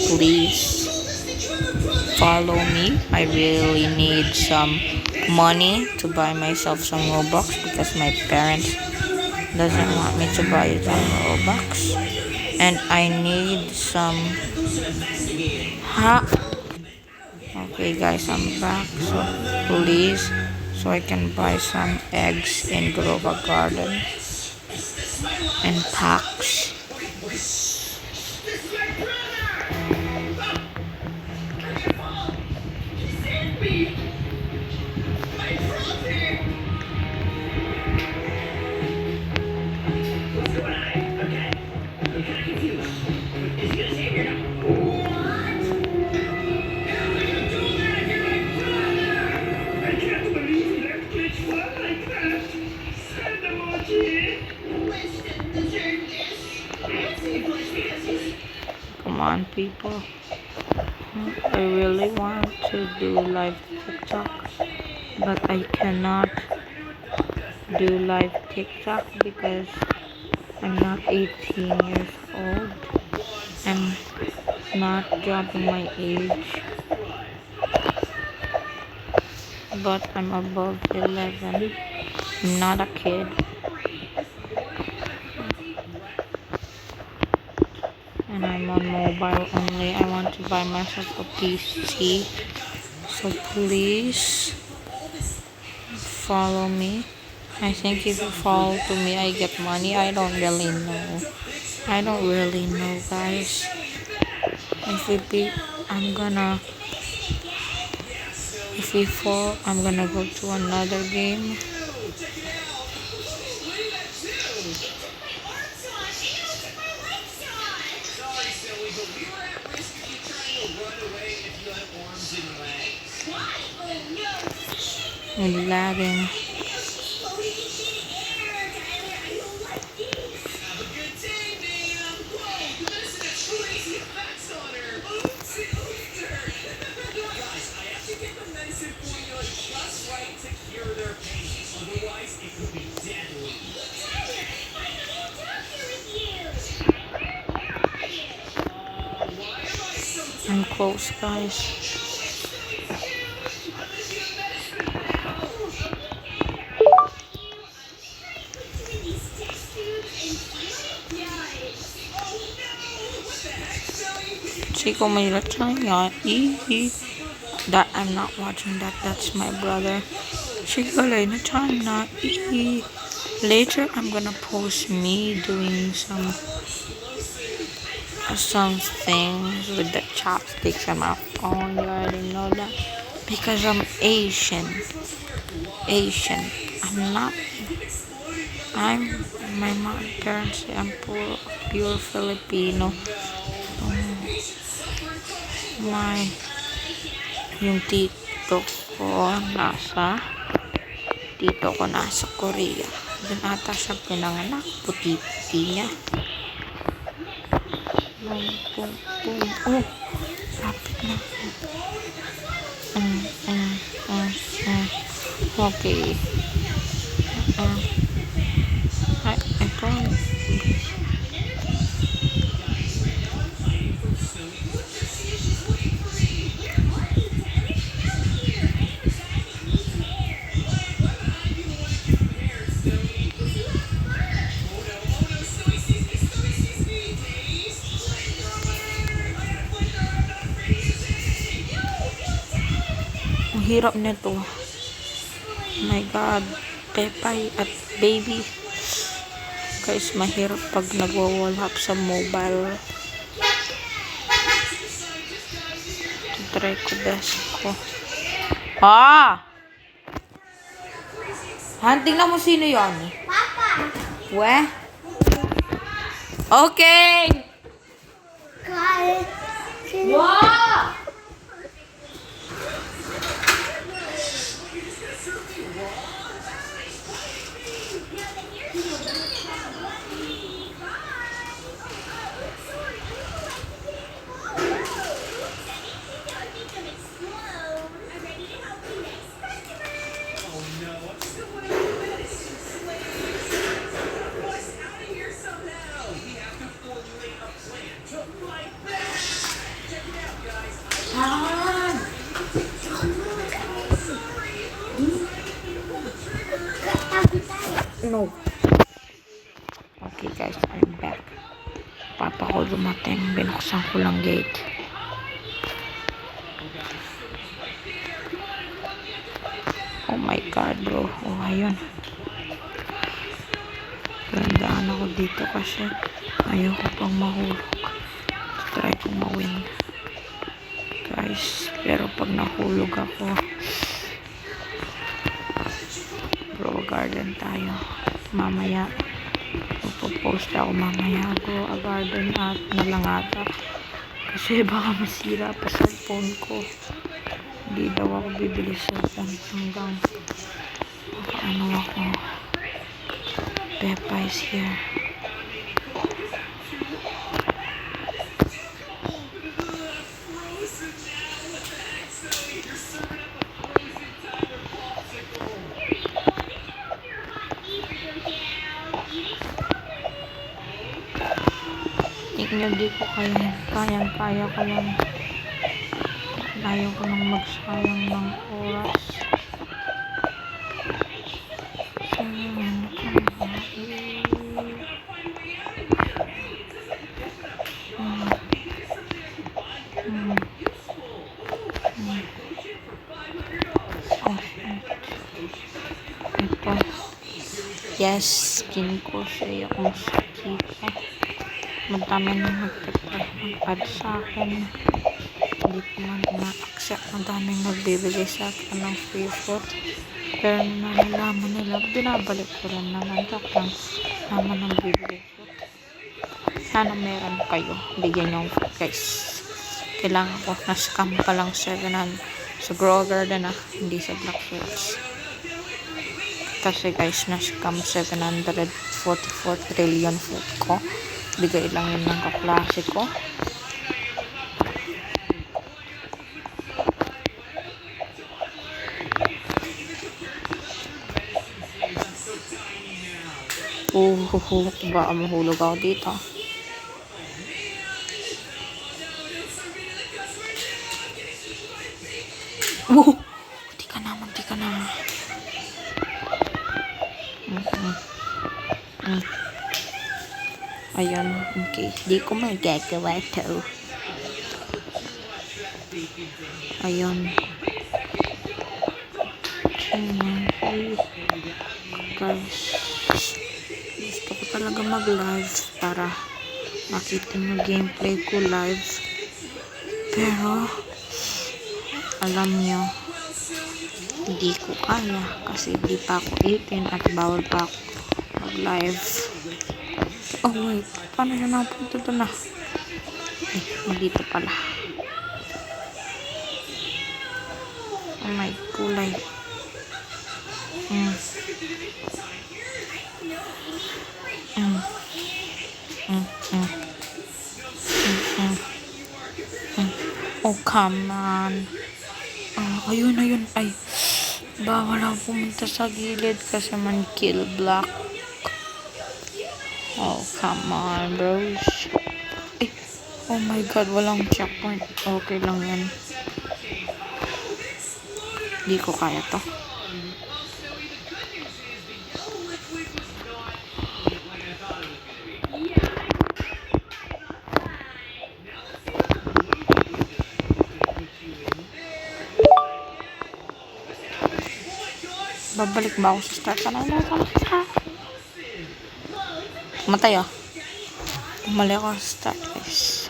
please follow me. I really need some money to buy myself some Robux because my parents doesn't want me to buy some Robux, and I need some. Okay, guys, I'm back. So please, so I can buy some eggs and grow a garden and packs. Come on, people. I really want to do live TikTok, but I cannot do live TikTok because I'm not 18 years old. I'm not dropping my age, but I'm above 11. I'm not a kid. And I'm on mobile only. I want to buy myself a PC. So please follow me. I think if you follow to me, I get money. I don't really know. I don't really know, guys. If we fall, I'm gonna go to another game. I'm lagging. I'm close, guys. Chico made a time, yeah. That I'm not watching that. That's my brother. Chico made a time, not Later, I'm gonna post me doing some things with the chopsticks on my phone. You already know that because I'm Asian. I'm not. My mom parents say I'm pure Filipino. Yung tito ko nasa Korea. Doon ata siya pinanganak. Puti-puti niya. Oh, lapit na. Okay. I promise. Ang hirap nito. Oh my God. Pepay at baby. Guys, mahirap pag nagwa-wall hop sa mobile. Try ko best ko. Hunting na mo sino yon? Papa! We? Okay! Wow! No. Okay guys, I'm back. Papa ko dumating. Binuksan ko lang gate. Oh my god bro. Oh ayun. Gandaan ako dito kasi ayoko pang mahulog. Try kong mawin. Guys, pero pag nahulog ako, bro, garden tayo. Mamaya, magpo-post ako mamaya. Bro, a garden at nalangata. Kasi baka masira pa sa phone ko. Hindi daw ako bibili sa phone hanggang ano ako. Pepa is here. Tingnan di ko kaya ko yan. Ayaw ko nang magsayang ng oras. Ito. Yes, skin ko siya akong sakita. Madami nang nag-add sa akin. Hindi ko man na-accept. Madaming nagbibigay sa akin ng free food. Pero nalalaman nila, binabalik ko rin naman. Joke lang naman ang bibigay ko. Sana meron kayo. Bigyan nyo guys. Kailangan ko. Na-scam pa lang 700 sa Grow Garden hindi sa Black Fruits. Kasi guys, na-scam 744 trillion food ko. Bigay lang yun ng kaklase ko. Baka mahulog ako dito. Di ka na. Ayun, okay. Di ko magagawa ito. Ayun. Guys, gusto ko talaga mag-live para makita mo gameplay ko live. Pero, alam nyo, hindi ko kaya kasi hindi pa ako 18 at bawal pa ako mag-live. Oh wait, paano siya napunta doon na? Ay, dito pala. Oh my kulay. Oh come on. Ayun. Ay, bawal ako pumunta sa gilid kasi man kill block. Oh, come on, bros. Eh, oh my god, walang checkpoint. Okay lang yan. Di ko kaya to. Babalik ba ako sa start? Sana. Matay Bumalik ako sa start, guys.